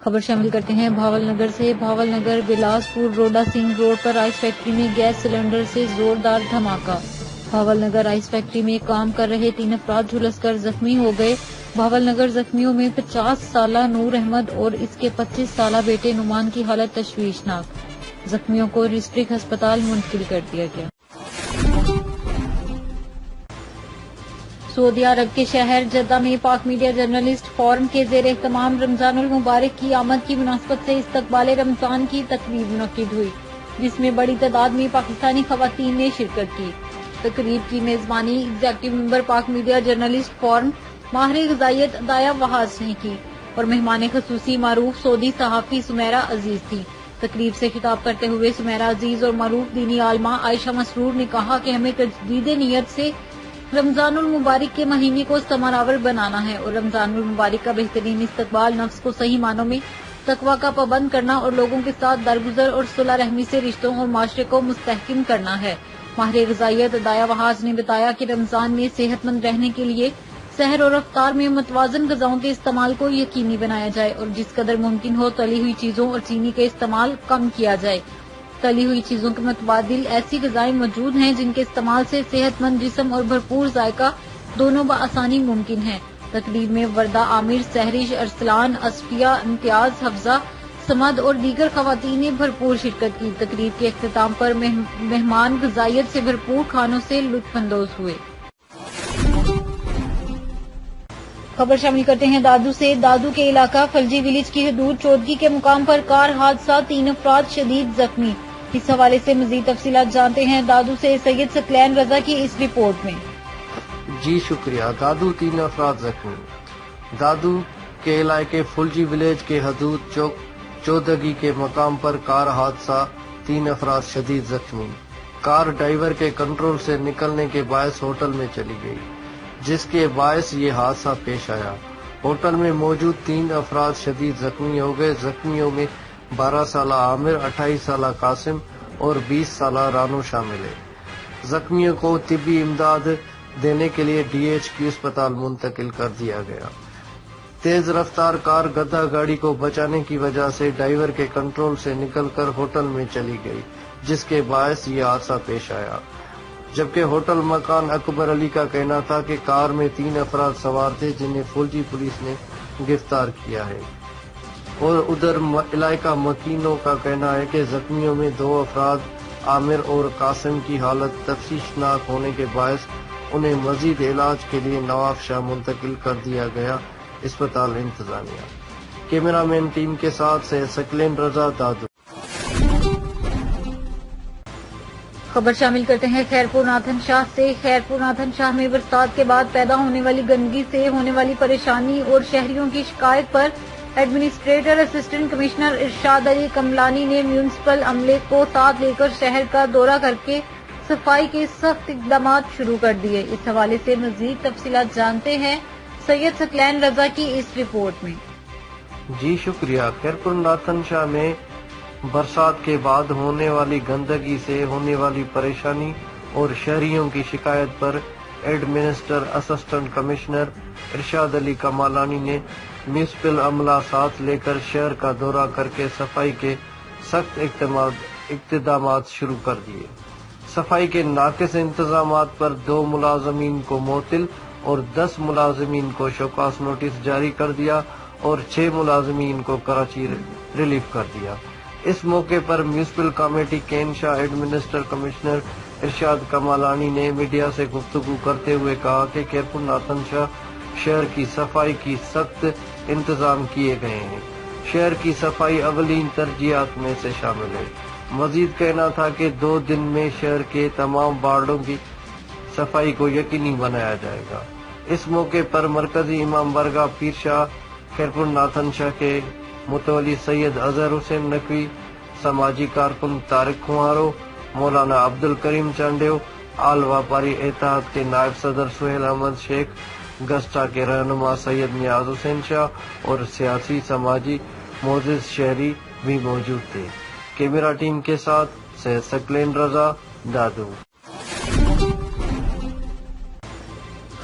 خبر شامل کرتے ہیں بھاول نگر سے۔ بھاول نگر بلاسپور روڈا سنگھ روڈ پر آئس فیکٹری میں گیس سلنڈر سے زوردار دھماکہ۔ بھاول نگر آئس فیکٹری میں کام کر رہے 3 افراد جھلس کر زخمی ہو گئے۔ بھاول نگر زخمیوں میں 50 سالہ نور احمد اور اس کے 25 سالہ بیٹے نعمان کی حالت تشویشناک۔ زخمیوں کو ڈسٹرکٹ ہسپتال منتقل کر دیا گیا۔ سعودی عرب کے شہر جدہ میں پاک میڈیا جرنلسٹ فورم کے زیر اہتمام رمضان المبارک کی آمد کی مناسبت سے استقبال رمضان کی تقریب منعقد ہوئی، جس میں بڑی تعداد میں پاکستانی خواتین نے شرکت کی۔ تقریب کی میزبانی ایگزیکٹو ممبر پاک میڈیا جرنلسٹ فورم ماہر غذائیت عدایہ وہاز نے کی اور مہمان خصوصی معروف سعودی صحافی سمیرہ عزیز تھی۔ تقریب سے خطاب کرتے ہوئے سمیرہ عزیز اور معروف دینی عالمہ عائشہ مسرور نے کہا کہ ہمیں تجدید نیت سے رمضان المبارک کے مہینے کو ثمرآور بنانا ہے اور رمضان المبارک کا بہترین استقبال نفس کو صحیح معنوں میں تقویٰ کا پابند کرنا اور لوگوں کے ساتھ درگزر اور صلح رحمی سے رشتوں اور معاشرے کو مستحکم کرنا ہے۔ ماہر غذائیت عدایہ وہاز نے بتایا کہ رمضان میں صحت مند رہنے کے لیے سحر اور افطار میں متوازن غذاؤں کے استعمال کو یقینی بنایا جائے اور جس قدر ممکن ہو تلی ہوئی چیزوں اور چینی کے استعمال کم کیا جائے۔ تلی ہوئی چیزوں کے متبادل ایسی غذائیں موجود ہیں جن کے استعمال سے صحت مند جسم اور بھرپور ذائقہ دونوں بآسانی ممکن ہیں۔ تقریب میں وردہ عامر، سہرش، ارسلان، اصفیہ، امتیاز، حفظہ، سمد اور دیگر خواتین نے بھرپور شرکت کی۔ تقریب کے اختتام پر مہمان غذائیت سے بھرپور کھانوں سے لطف اندوز ہوئے۔ خبر شامل کرتے ہیں دادو سے۔ دادو کے علاقہ فلجی ولیج کی حدود چودگی کے مقام پر کار حادثہ، 3 افراد شدید زخمی۔ اس حوالے سے مزید تفصیلات جانتے ہیں دادو سے سید ثقلین رضا کی اس رپورٹ میں۔ جی شکریہ۔ دادو 3 افراد زخمی۔ دادو کے علاقے فلجی ولیج کے حدود چودگی کے مقام پر کار حادثہ، 3 افراد شدید زخمی۔ کار ڈرائیور کے کنٹرول سے نکلنے کے باعث ہوٹل میں چلی گئی، جس کے باعث یہ حادثہ پیش آیا۔ ہوٹل میں موجود 3 افراد شدید زخمی ہو گئے۔ زخمیوں میں 12 سالہ عامر، 28 سالہ قاسم اور 20 سالہ رانو شامل ہے۔ زخمیوں کو طبی امداد دینے کے لیے DHQ اسپتال منتقل کر دیا گیا۔ تیز رفتار کار گدھا گاڑی کو بچانے کی وجہ سے ڈرائیور کے کنٹرول سے نکل کر ہوٹل میں چلی گئی، جس کے باعث یہ حادثہ پیش آیا، جبکہ ہوٹل مکان اکبر علی کا کہنا تھا کہ کار میں 3 افراد سوار تھے جنہیں فلجی پولیس نے گرفتار کیا ہے، اور ادھر علاقہ مکینوں کا کہنا ہے کہ زخمیوں میں 2 افراد عامر اور قاسم کی حالت تشویشناک ہونے کے باعث انہیں مزید علاج کے لیے نواب شاہ منتقل کر دیا گیا اسپتال انتظامیہ۔ کیمرہ مین ٹیم کے ساتھ سے ثقلین رضا، دادو۔ خبر شامل کرتے ہیں خیرپور ناتھن شاہ سے۔ خیرپور ناتھن شاہ میں برسات کے بعد پیدا ہونے والی گندگی سے ہونے والی پریشانی اور شہریوں کی شکایت پر administrator assistant commissioner Irshad Ali کملانی نے میونسپل عملے کو ساتھ لے کر شہر کا دورہ کر کے صفائی کے سخت اقدامات شروع کر دیے۔ اس حوالے سے مزید تفصیلات جانتے ہیں سید ثقلین رضا کی اس رپورٹ میں۔ جی شکریہ۔ خیرپور ناتھن شاہ میں برسات کے بعد ہونے والی گندگی سے ہونے والی پریشانی اور شہریوں کی شکایت پر administer assistant commissioner Irshad Ali کمالانی نے میونسپل عملہ ساتھ لے کر شہر کا دورہ کر کے صفائی کے سخت اقدامات شروع کر دیے۔ صفائی کے ناقص انتظامات پر 2 ملازمین کو معطل اور 10 ملازمین کو شوکاز نوٹس جاری کر دیا اور 6 ملازمین کو کراچی ریلیف کر دیا۔ اس موقع پر میونسپل کمیٹی کین شاہ ایڈمنسٹر کمشنر ارشاد کمالانی نے میڈیا سے گفتگو کرتے ہوئے کہا کہ خیرپور ناتھن شاہ شہر کی صفائی کی سخت انتظام کیے گئے ہیں۔ شہر کی صفائی اولین ترجیحات میں سے شامل ہے۔ مزید کہنا تھا کہ 2 دن میں شہر کے تمام وارڈوں کی صفائی کو یقینی بنایا جائے گا۔ اس موقع پر مرکزی امام برگاہ پیر شاہ خیرپور ناتھن شاہ کے متولی سید اظہر حسین نقوی، سماجی کارکن طارق کھوارو، مولانا عبد الکریم چانڈیو، آل واپاری اتحاد کے نائب صدر سہیل احمد شیخ، گسٹا کے رہنما سید نیاز حسین شاہ اور سیاسی سماجی معزز شہری بھی موجود تھے۔ کیمرہ ٹیم کے ساتھ ثقلین رضا، دادو۔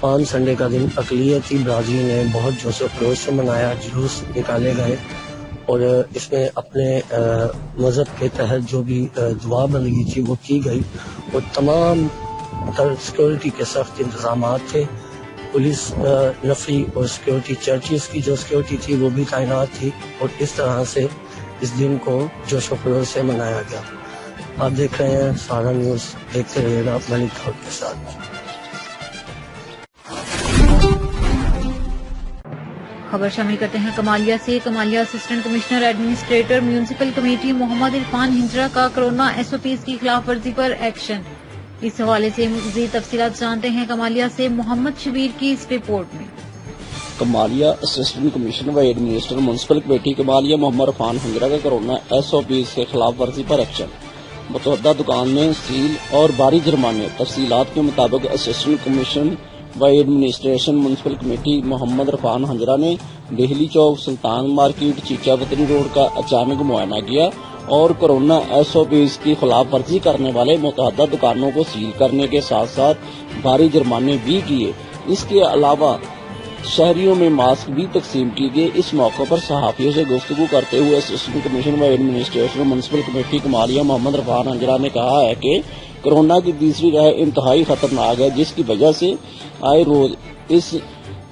پالم سنڈے کا دن اقلیتی برادری نے بہت جوش و خروش سے منایا. جلوس نکالے گئے اور اس میں اپنے مذہب کے تحت جو بھی دعا بندگی تھی وہ کی گئی اور تمام سیکورٹی کے سخت انتظامات تھے. پولیس نفری اور سیکورٹی چرچز کی جو سیکورٹی تھی وہ بھی تعینات تھی اور اس طرح سے اس دن کو جوش و خروش سے منایا گیا. آپ دیکھ رہے ہیں سہارا نیوز، دیکھتے رہیے گا ملک داؤد کے ساتھ. خبر شامل کرتے ہیں کمالیہ سے. Kamalia assistant commissioner administrator municipal committee Muhammad Irfan Hanjra کا کرونا ایس او پیز کی خلاف ورزی پر ایکشن. اس حوالے سے مزید تفصیلات جانتے ہیں کمالیہ سے محمد شبیر کی اس رپورٹ میں. کمالیہ اسسٹنٹ کمشنر و ایڈمنسٹریٹر میونسپل کمیٹی کمالیہ محمد عرفان ہنجرا کا کرونا ایس او پیز کے خلاف ورزی پر ایکشن. متعدد دکان میں سیل اور باری جرمانے. تفصیلات کے مطابق اسسٹنٹ کمشنر و administration municipal committee Muhammad Irfan Hanjra نے دہلی چوک سلطان مارکیٹ چیچا پتری روڈ کا اچانک معائنہ کیا اور کرونا ایس او پیز کی خلاف ورزی کرنے والے متعدد دکانوں کو سیل کرنے کے ساتھ ساتھ بھاری جرمانے بھی کیے. اس کے علاوہ شہریوں میں ماسک بھی تقسیم کی گئی. اس موقع پر صحافیوں سے گفتگو کرتے ہوئے اسسٹنٹ کمشنر و ایڈمنسٹریشن میونسپل کمیٹی کمالیہ محمد عرفان ہنجرا نے کہا ہے کہ کورونا کی تیسری لہر انتہائی خطرناک ہے، جس کی وجہ سے آئے روز اس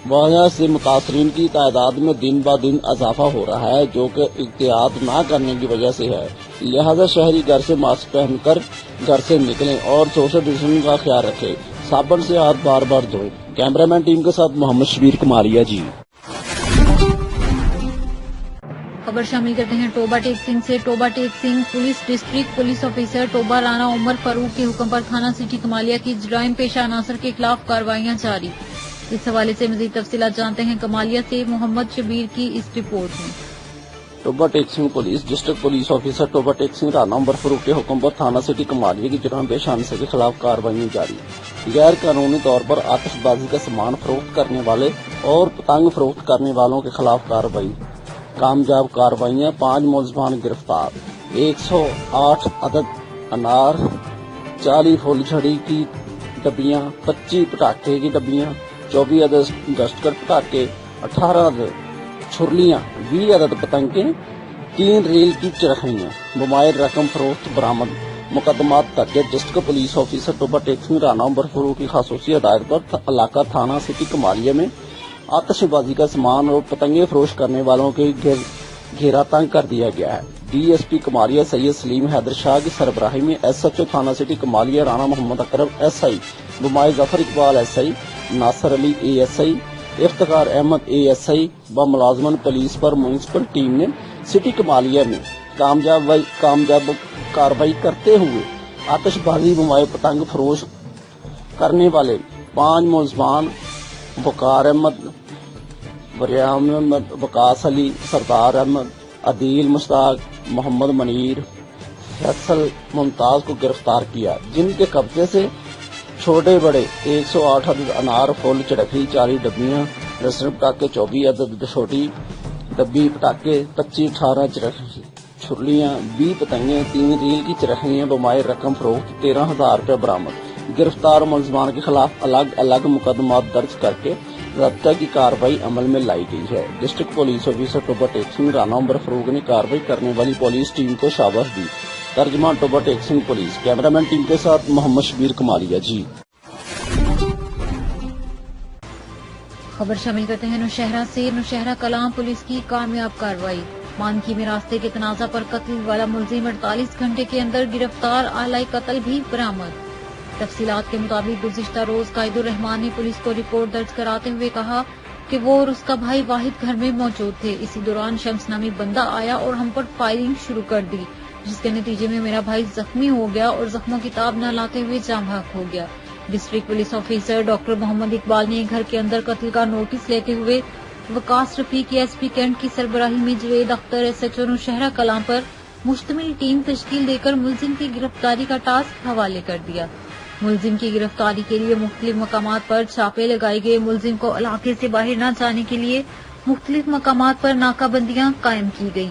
وجہ سے متاثرین کی تعداد میں دن با دن اضافہ ہو رہا ہے، جو کہ احتیاط نہ کرنے کی وجہ سے ہے. لہذا شہری گھر سے ماسک پہن کر گھر سے نکلیں اور سوشل ڈسٹینسنگ کا خیال رکھیں. صابن سے ہاتھ بار بار دھوئیں. کیمرہ مین ٹیم کے ساتھ محمد شبیر کمالیہ جی. خبر شامل کرتے ہیں ٹوبہ ٹیک سنگھ سے. Toba Tek Singh police district police officer Toba Rana Umar Farooq کے حکم پر تھانہ سٹی کمالیہ کی جرائم پیشہ عناصر کے خلاف کارروائیاں جاری. اس حوالے سے مزید تفصیلات جانتے ہیں کمالیہ سے محمد شبیر کی اس رپورٹ میں. Toba Tek Singh police district police officer Toba Tek Singh Rana Umar Farooq کے حکم پر تھانہ سٹی کمالیہ کی جرائم پیشہ عناصر کے خلاف کارروائیاں جاری. غیر قانونی طور پر آتش بازی کا سامان فروخت کرنے والے اور پتنگ فروخت کرنے والوں کے خلاف کارروائی. کامیاب کارروائیاں. 5 ملزمان گرفتار. 108 عدد انار، 40 پھول جھڑی کی ڈبیاں، 25 پٹاخے کی ڈبیاں، 24 عدد گشت کر پٹاخے، 18 عدد چھرلیاں، 20 عدد پتنگیں، 3 ریل کی چرخیاں بمائر رقم فروخت برآمد. مقدمات درج. District police officer Toba Tek Singh Rana Umar فاروق کی خصوصی ہدایت پر علاقہ تھانہ سٹی کمالیہ میں آتش بازی کا سامان اور پتنگیں فروخت کرنے والوں کے گھیرا تنگ کر دیا گیا ہے. D S P Kamalia Syed Salim Haider Shah کی سربراہی میں ایس ایچ او تھانہ city Kamalia Rana Muhammad Akram S I, بمائے Zafar Iqbal S I, Nasir Ali A S I, Iftikhar Ahmed A S I و ملازمن پولیس پر میونسپل ٹیم نے سٹی کمالیہ میں کامیاب کارروائی کرتے ہوئے آتش بازی بمائے پتنگ فروخت کرنے والے 5 ملزمان وقار احمد، وریام احمد، وقاص علی، سردار احمد، عدیل مشتاق، محمد منیر، فیصل ممتاز کو گرفتار کیا، جن کے قبضے سے چھوٹے بڑے 108 عدد انار، پھول چڑکی، 40 ڈبیاں، رسن پٹاخے، 24 عدد چھوٹی ڈبی پٹاخے، 25 18 چھرلیاں، 20 پتنگیں، 3 ریل کی چرخیاں بمائے رقم فروخت، 13,000 روپے برآمد. گرفتار ملزمان کے خلاف الگ الگ مقدمات درج کر کے ضابطہ کی کارروائی عمل میں لائی گئی ہے. District police officer Toba Tek Singh Rana Umar فاروق نے کارروائی کرنے والی پولیس ٹیم کو شاباش دی. ترجمان ٹوبہ ٹیک سنگھ پولیس. کیمرہ مین ٹیم کے ساتھ محمد شبیر کمالیہ جی. خبر شامل کرتے ہیں نوشہرہ سے. نوشہرہ کلاں پولیس کی کامیاب کارروائی. مانکی میں راستے کے تنازع پر قتل والا ملزم 48 گھنٹے کے اندر گرفتار. آلۂ قتل بھی برآمد. تفصیلات کے مطابق گزشتہ روز قائد الرحمان نے پولیس کو رپورٹ درج کراتے ہوئے کہا کہ وہ اور اس کا بھائی واحد گھر میں موجود تھے. اسی دوران شمس نامی بندہ آیا اور ہم پر فائرنگ شروع کر دی، جس کے نتیجے میں میرا بھائی زخمی ہو گیا اور زخموں کی تاب نہ لاتے ہوئے جاں بحق ہو گیا. ڈسٹرکٹ پولیس آفیسر ڈاکٹر محمد اقبال نے گھر کے اندر قتل کا نوٹس لیتے ہوئے وقاص رفیق ایس پی کینٹ کی سربراہی میں Javed Akhtar S H O Nowshera Kalan پر مشتمل ٹیم تشکیل دے کر ملزم کی گرفتاری کا ٹاسک حوالے کر دیا. ملزم کی گرفتاری کے لیے مختلف مقامات پر چھاپے لگائے گئے. ملزم کو علاقے سے باہر نہ جانے کے لیے مختلف مقامات پر ناکہ بندیاں قائم کی گئیں.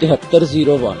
7301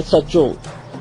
SHO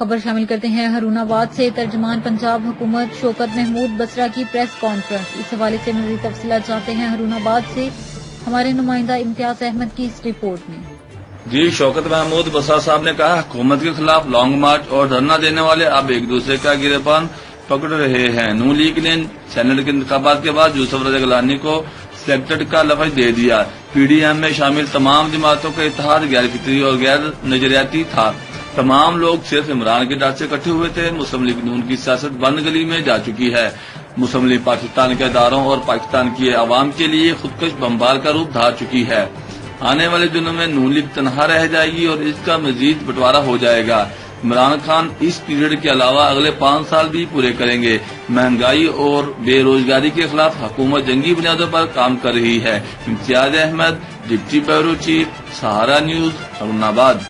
خبر شامل کرتے ہیں ہارون آباد سے ترجمان پنجاب حکومت شوکت محمود بسرا کی پریس کانفرنس۔ اس حوالے سے مزید تفصیلات چاہتے ہیں ہارون آباد سے ہمارے نمائندہ امتیاز احمد کی اس رپورٹ میں۔ جی شوکت محمود بسرا صاحب نے کہا حکومت کے خلاف لانگ مارچ اور دھرنا دینے والے اب ایک دوسرے کا گریبان پکڑ رہے ہیں۔ نون لیگ نے سینٹ کے انتخابات کے بعد یوسف رضا گیلانی کو سلیکٹڈ کا لفظ دے دیا۔ پی ڈی ایم میں شامل تمام جماعتوں کا اتحاد غیر فطری اور غیر نظریاتی تھا۔ تمام لوگ صرف عمران کے ڈر سے اکٹھے ہوئے تھے۔ مسلم لیگ نون کی سیاست بند گلی میں جا چکی ہے۔ مسلم لیگ پاکستان کے اداروں اور پاکستان کی عوام کے لیے خودکش بمبار کا روپ دھار چکی ہے۔ آنے والے دنوں میں نون لیگ تنہا رہ جائے گی اور اس کا مزید بٹوارا ہو جائے گا۔ عمران خان اس پیریڈ کے علاوہ اگلے 5 سال بھی پورے کریں گے۔ مہنگائی اور بے روزگاری کے خلاف حکومت جنگی بنیادوں پر کام کر رہی ہے۔ امتیاز احمد، ڈپٹی بیورو چیف، سہارا نیوز، ہارون آباد۔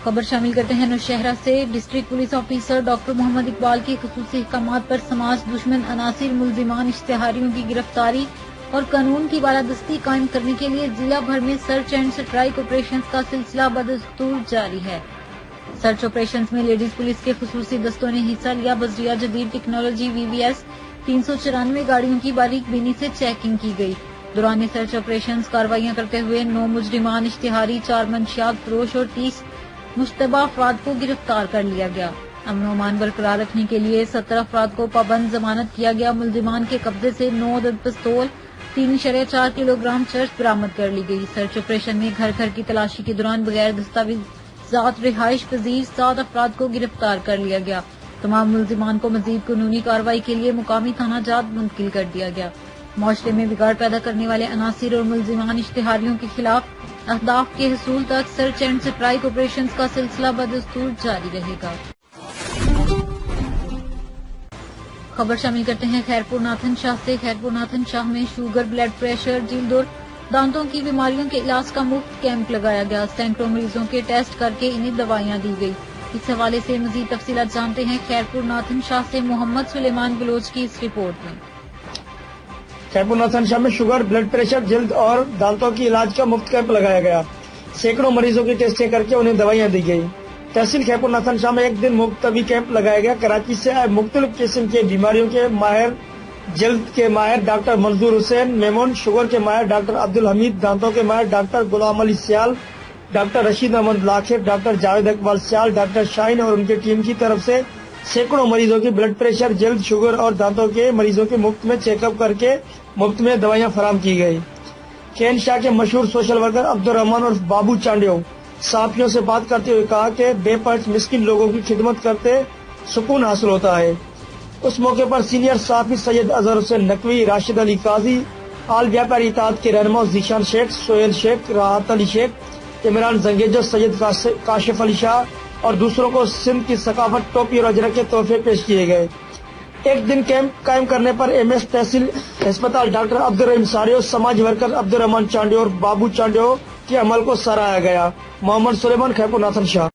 خبر شامل کرتے ہیں نوشہرہ سے ڈسٹرکٹ پولیس آفیسر ڈاکٹر محمد اقبال کی خصوصی احکامات پر سماج دشمن عناصر ملزمان اشتہاریوں کی گرفتاری اور قانون کی بالادستی قائم کرنے کے لیے ضلع بھر میں سرچ اینڈ سٹرائک آپریشنز کا سلسلہ بدستور جاری ہے۔ سرچ آپریشنز میں لیڈیز پولیس کے خصوصی دستوں نے حصہ لیا۔ بذریعہ جدید ٹیکنالوجی VVS 394 گاڑیوں کی باریک بینی سے چیکنگ کی گئی۔ دوران سرچ آپریشنز کارروائیاں کرتے ہوئے 9 مجرمان اشتہاری، 4 منشیات فروش اور 30 مشتبہ افراد کو گرفتار کر لیا گیا۔ امن و امان برقرار رکھنے کے لیے 17 افراد کو پابند ضمانت کیا گیا۔ ملزمان کے قبضے سے 9 عدد پستول، 3.4 کلو گرام چرس برآمد کر لی گئی۔ سرچ آپریشن میں گھر گھر کی تلاشی کے دوران بغیر دستاویزات رہائش پذیر 7 افراد کو گرفتار کر لیا گیا۔ تمام ملزمان کو مزید قانونی کارروائی کے لیے مقامی تھانہ جات منتقل کر دیا گیا۔ معاشرے میں بگاڑ پیدا کرنے والے عناصر اور ملزمان اشتہاریوں کے خلاف اہداف کے حصول تک سرچ اینڈ سٹرائک آپریشنز کا سلسلہ بدستور جاری رہے گا۔ خبر شامل کرتے ہیں خیرپور ناتھن شاہ سے۔ خیرپور ناتھن شاہ میں شوگر، بلڈ پریشر، جلد اور دانتوں کی بیماریوں کے علاج کا مفت کیمپ لگایا گیا۔ سینکڑوں مریضوں کے ٹیسٹ کر کے انہیں دوائیاں دی گئی۔ اس حوالے سے مزید تفصیلات جانتے ہیں خیرپور ناتھن شاہ سے محمد سلیمان بلوچ کی اس رپورٹ میں۔ خیرپور ناتھن شاہ میں شوگر، بلڈ پریشر، جلد اور دانتوں کی علاج کا مفت کیمپ لگایا گیا۔ سینکڑوں مریضوں کی ٹیسٹیں کر کے انہیں دوائیاں دی گئی۔ تحصیل خیرپور ناتھن شاہ میں ایک دن مفت طبی کیمپ لگایا گیا۔ کراچی سے آئے مختلف قسم کے بیماریوں کے ماہر، جلد کے ماہر ڈاکٹر منظور حسین میمون، شوگر کے ماہر ڈاکٹر عبدالحمید، دانتوں کے ماہر ڈاکٹر غلام علی سیال، ڈاکٹر رشید احمد لاکھر، ڈاکٹر جاوید اقبال سیال، ڈاکٹر شاہین اور ان کی ٹیم کی طرف سے سینکڑوں مریضوں کی بلڈ پریشر، جلد، شوگر اور دانتوں کے مریضوں کے مفت میں چیک اپ کر کے مفت میں دوائیاں فراہم کی گئی۔ کین شاہ کے مشہور سوشل ورکر عبدالرحمان اور بابو چانڈیو صحافیوں سے بات کرتے ہوئے کہا کہ بے پناہ مسکین لوگوں کی خدمت کرتے سکون حاصل ہوتا ہے۔ اس موقع پر سینئر صحافی سید اظہر حسین نقوی، راشد علی قاضی، آل ویاپاری اتحاد کے رہنما ذیشان شیخ، سہیل شیخ، راحت علی شیخ، عمران زنگیجر، سید کاشف علی شاہ اور دوسروں کو سندھ کی ثقافت، ٹوپی اور اجرک کے تحفے پیش کیے گئے۔ ایک دن کیمپ قائم کرنے پر MS تحصیل ہسپتال ڈاکٹر عبدالرحیم ساریو، سماج ورکر عبدالرحمان چانڈیو اور بابو چانڈیو کے عمل کو سراہا گیا۔ محمد سلیمان، خیرپور ناتھن شاہ۔